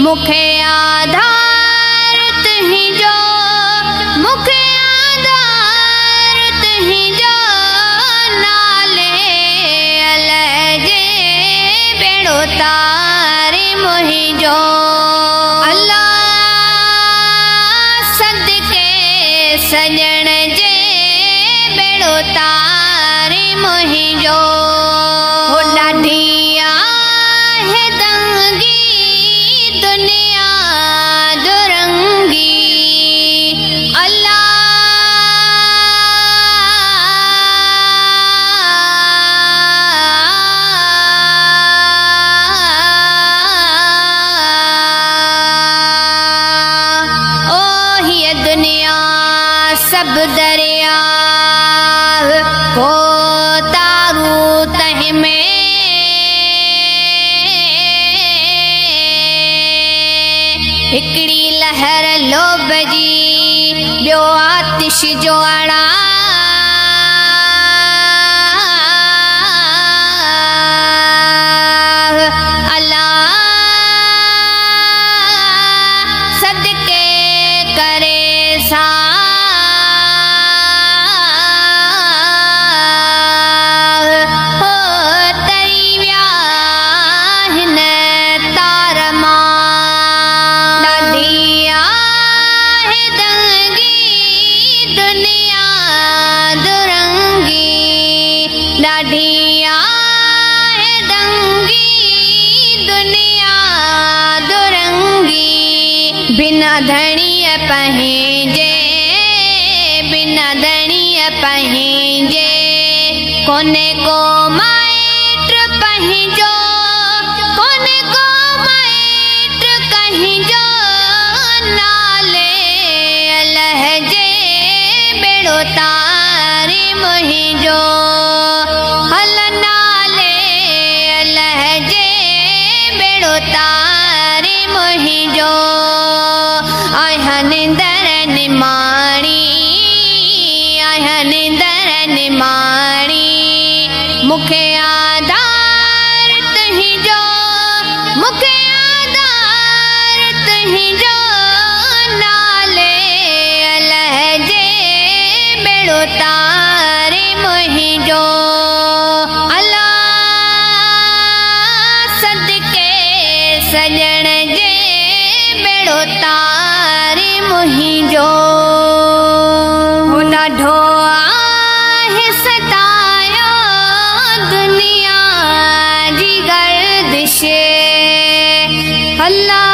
मुखे आधार तुही जो, मुखे आधार तुही जो, नाले अलजे बेड़ो तारे मोही जो। अल्लाह सदके सजण जे बेड़ो तारे मोही जो। हो ॾाढी आहे दंगी दुनिया दुरंगी, अल्लाह ओ ये दुनिया सब दरिया को तारू तह में हिकड़ी लहर लोभ जी, ॿियो आतिश जो अड़ा। अल्लाह सदके करे सा हो तरी विया हिन तार मां। ॾाढी आहे दंगी दुनिया दुरंगी, ॾाढी आहे दंगी दुनिया दुरंगी। बिना धणीअ पंहिंजे, बिना धणीअ पंहिंजे, कोने को माइट पंहिंजो, कोने को माइट कंहिंजो। नाले अलजे बेड़ो तारे मोही जो। हल नाले अलजे बेड़ो तारे मोही जो। आया निंदर निमाणी, आया निंदर निमाणी, मुखे आधार तुही जो, मुखे आधार तुही जो। नाले अलजे बेड़ो तारे मोही जो। अल्लाह सदके सजण जे बेड़ो तारे मोही जो। हो ॾाढो आहे सतायो दुनिया जी गर्दिश, अल्लाह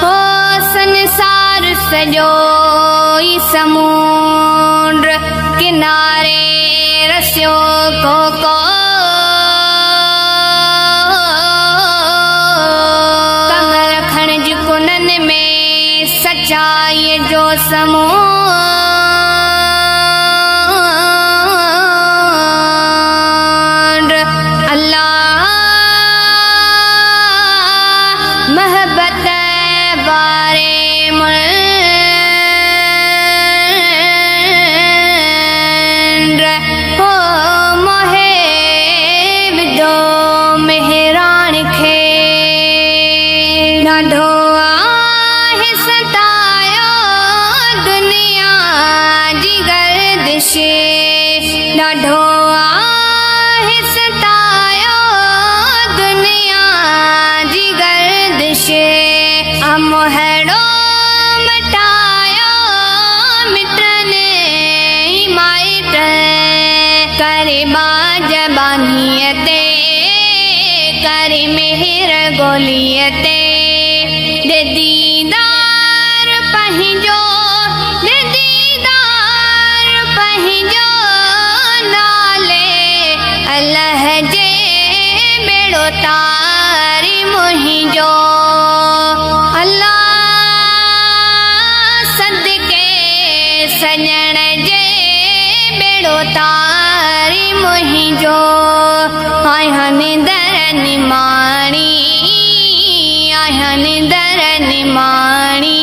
हो संसार सॼो ई समुंड किनारे रसियो को गोलियते करी मेहर गोलियते दे दीदार पंहिंजो दे दीदार पंहिंजो नाले अल्लाह जे बेड़ो तारी मुहिंजो अल्लाह सदके सजण जे बेड़ो तारी मुहिंजो आया निंदर निमाणी आया निंदर निमाणी